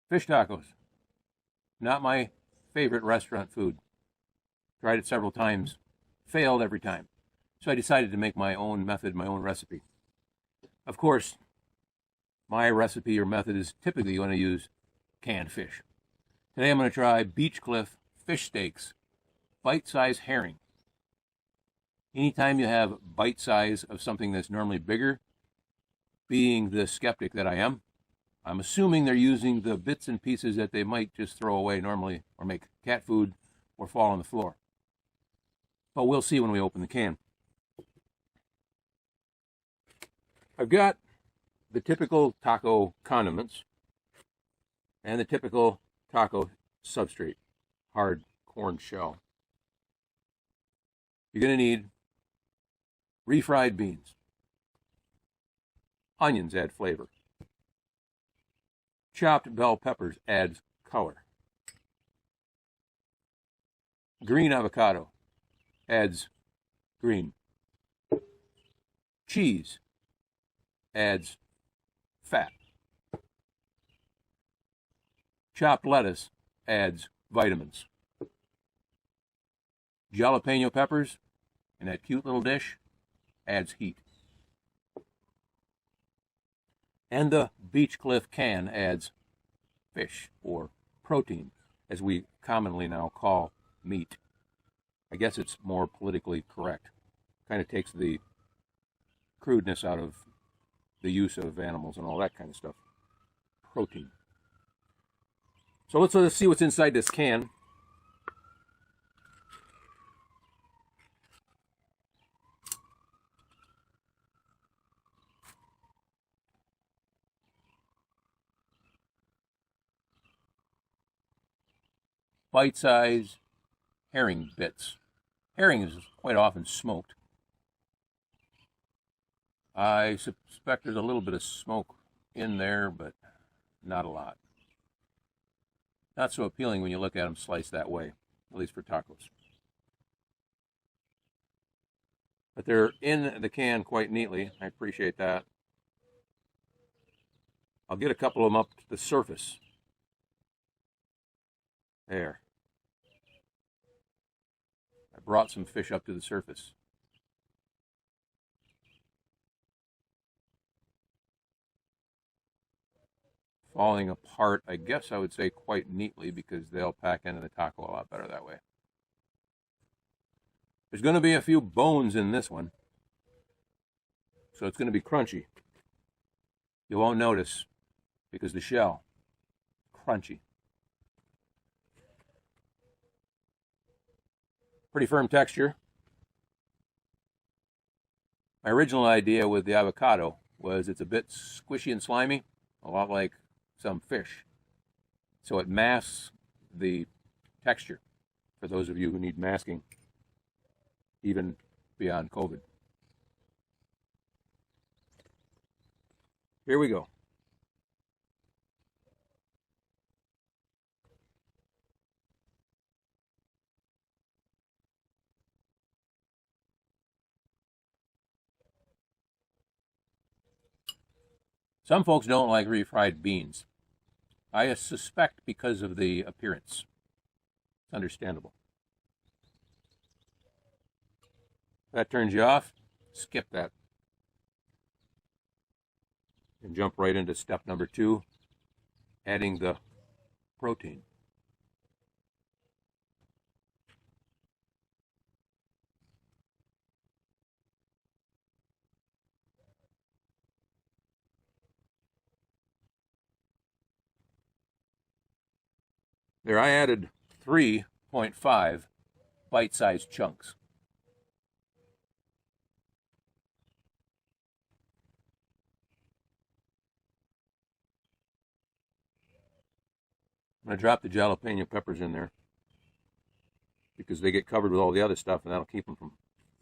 Fish tacos. Not my favorite restaurant food. Tried it several times. Failed every time. So I decided to make my own method, my own recipe. Of course, my recipe or method is typically going to use canned fish. Today I'm going to try Beach Cliff fish steaks, bite-sized herring. Anytime you have bite size of something that's normally bigger, being the skeptic that I am, I'm assuming they're using the bits and pieces that they might just throw away normally or make cat food or fall on the floor. But we'll see when we open the can. I've got the typical taco condiments and the typical taco substrate, hard corn shell. You're going to need refried beans. Onions add flavor. Chopped bell peppers adds color. Green avocado adds green. Cheese adds fat. Chopped lettuce adds vitamins. Jalapeno peppers in that cute little dish adds heat. And the Beach Cliff can adds fish or protein, as we commonly now call meat. I guess it's more politically correct. Kind of takes the crudeness out of the use of animals and all that kind of stuff. Protein. So let's see what's inside this can. Bite-sized herring bits. Herring is quite often smoked. I suspect there's a little bit of smoke in there, but not a lot. Not so appealing when you look at them sliced that way, at least for tacos. But they're in the can quite neatly. I appreciate that. I'll get a couple of them up to the surface. There. I brought some fish up to the surface. Falling apart, I guess I would say quite neatly, because they'll pack into the taco a lot better that way. There's going to be a few bones in this one, so it's going to be crunchy. You won't notice because the shell, crunchy. Pretty firm texture. My original idea with the avocado was it's a bit squishy and slimy, a lot like some fish. So it masks the texture for those of you who need masking, even beyond COVID. Here we go. Some folks don't like refried beans. I suspect because of the appearance. It's understandable. If that turns you off, skip that. And jump right into step number 2, adding the protein. There, I added 3.5 bite-sized chunks. I'm going to drop the jalapeno peppers in there because they get covered with all the other stuff, and that'll keep them from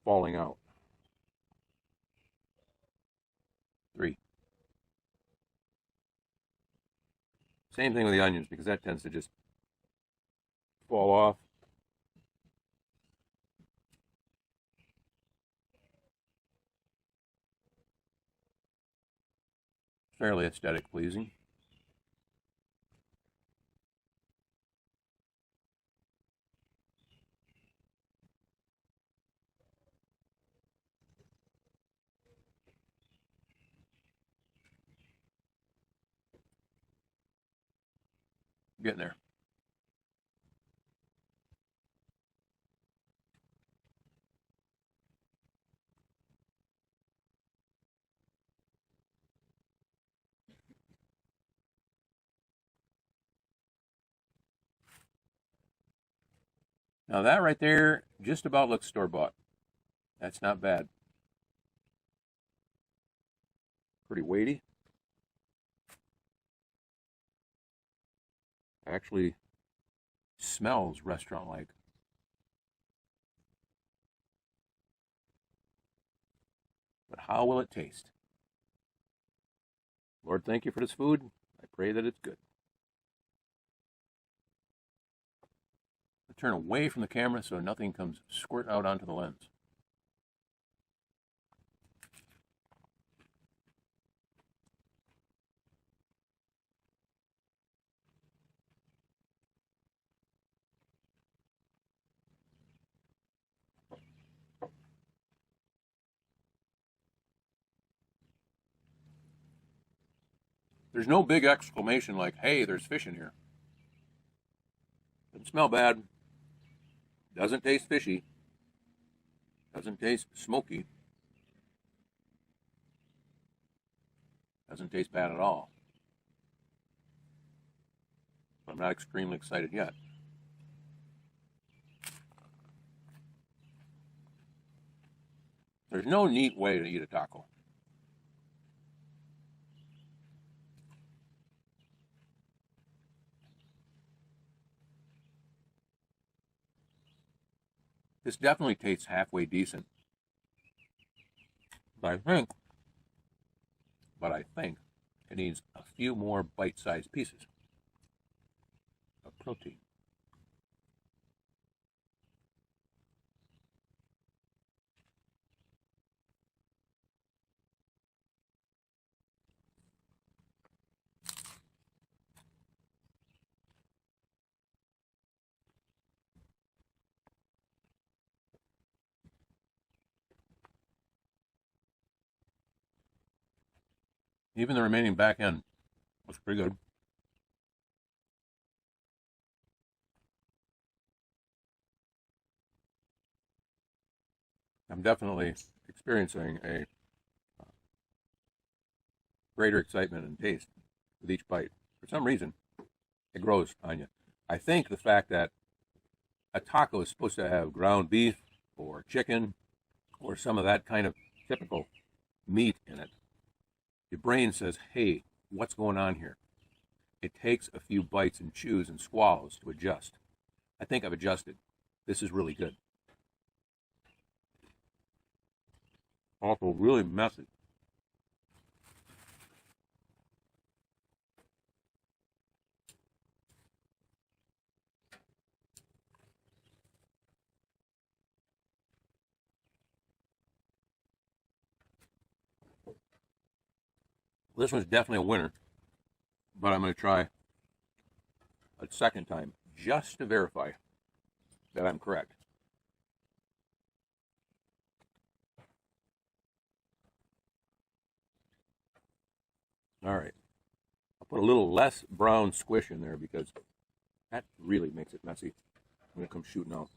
falling out. 3. Same thing with the onions, because that tends to just fall off. Fairly aesthetic pleasing. Getting there. Now that right there just about looks store-bought. That's not bad. Pretty weighty. Actually smells restaurant-like. But how will it taste? Lord, thank you for this food. I pray that it's good. I turn away from the camera so nothing comes squirt out onto the lens. There's no big exclamation like, hey, there's fish in here. Doesn't smell bad. Doesn't taste fishy. Doesn't taste smoky. Doesn't taste bad at all. But I'm not extremely excited yet. There's no neat way to eat a taco. This definitely tastes halfway decent. But I think it needs a few more bite-sized pieces of protein. Even the remaining back end looks pretty good. I'm definitely experiencing a greater excitement and taste with each bite. For some reason, it grows on you. I think the fact that a taco is supposed to have ground beef or chicken or some of that kind of typical meat in it, your brain says, hey, what's going on here? It takes a few bites and chews and swallows to adjust. I think I've adjusted. This is really good. Also really messy. This one's definitely a winner, but I'm going to try a second time just to verify that I'm correct. All right. I'll put a little less brown squish in there because that really makes it messy when it comes shooting out.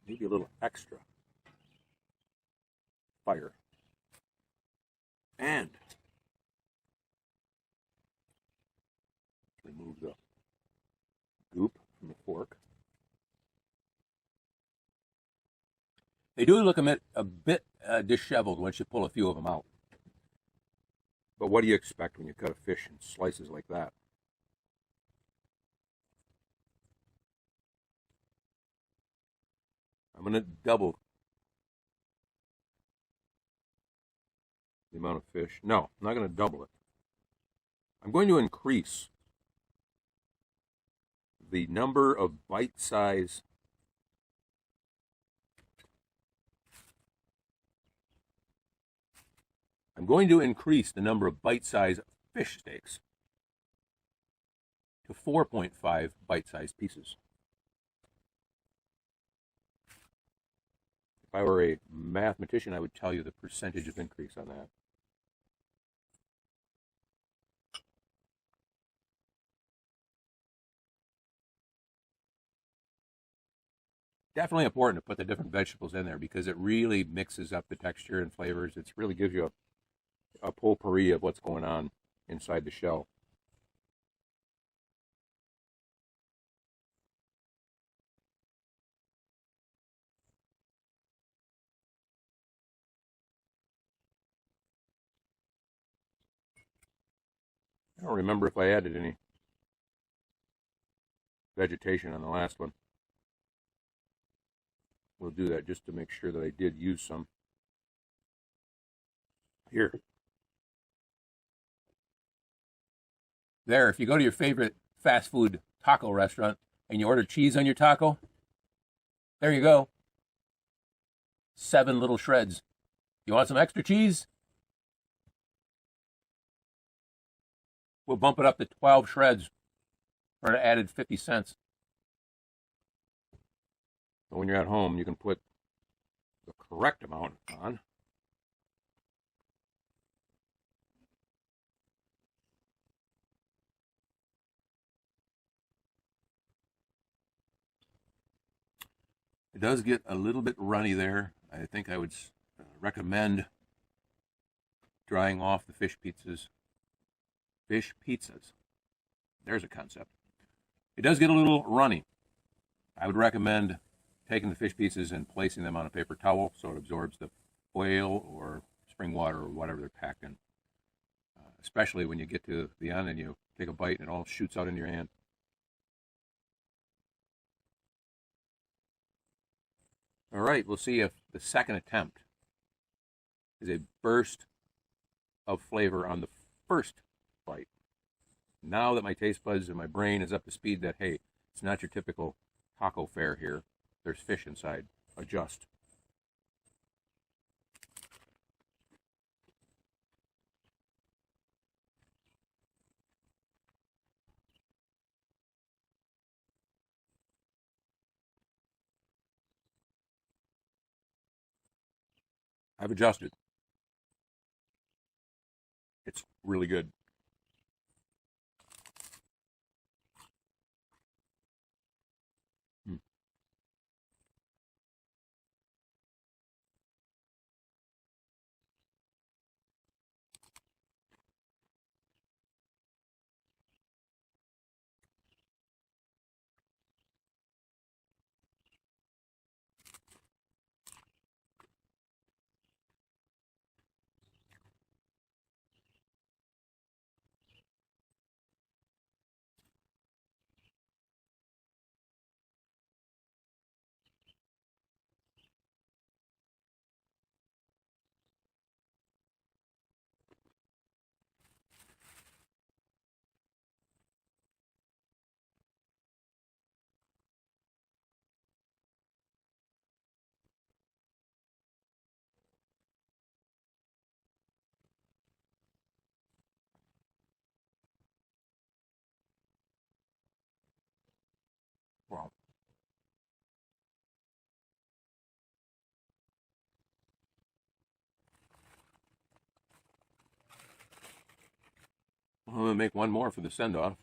Maybe a little extra fire. And remove the goop from the fork. They do look a bit disheveled once you pull a few of them out. But what do you expect when you cut a fish in slices like that? I'm going to double the amount of fish. No, I'm not going to double it. I'm going to increase the number of bite-size fish steaks to 4.5 bite-sized pieces. If I were a mathematician, I would tell you the percentage of increase on that. Definitely important to put the different vegetables in there because it really mixes up the texture and flavors. It really gives you a potpourri of what's going on inside the shell. I don't remember if I added any vegetation on the last one. We'll do that just to make sure that I did use some. Here. There, if you go to your favorite fast food taco restaurant and you order cheese on your taco, there you go. 7 little shreds. You want some extra cheese? We'll bump it up to 12 shreds for an added 50 cents. So when you're at home, you can put the correct amount on. It does get a little bit runny there. I think I would recommend drying off the fish pizzas. Fish pizzas. There's a concept. It does get a little runny. I would recommend taking the fish pieces and placing them on a paper towel so it absorbs the oil or spring water or whatever they're packed in. Especially when you get to the end and you take a bite and it all shoots out into your hand. All right, we'll see if the second attempt is a burst of flavor on the first bite. Now that my taste buds and my brain is up to speed that, hey, it's not your typical taco fare here. There's fish inside. Adjust. I've adjusted. It's really good. Hmm. Wow. I'm going to make one more for the send-off.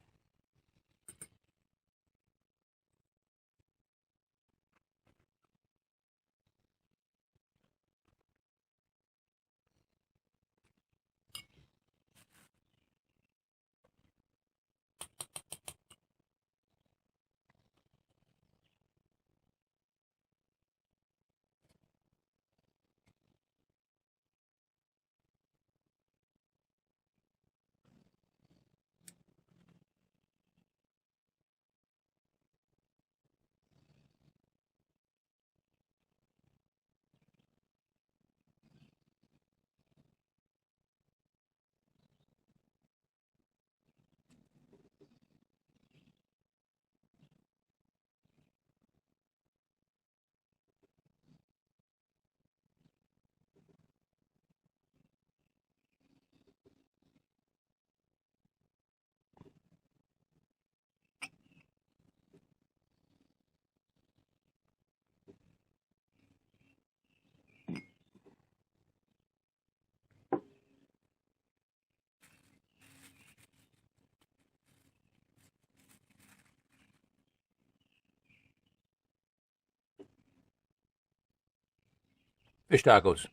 Fish tacos,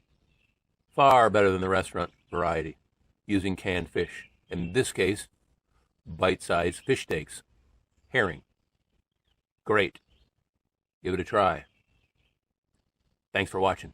far better than the restaurant variety, using canned fish. In this case, bite-sized fish steaks, herring. Great. Give it a try. Thanks for watching.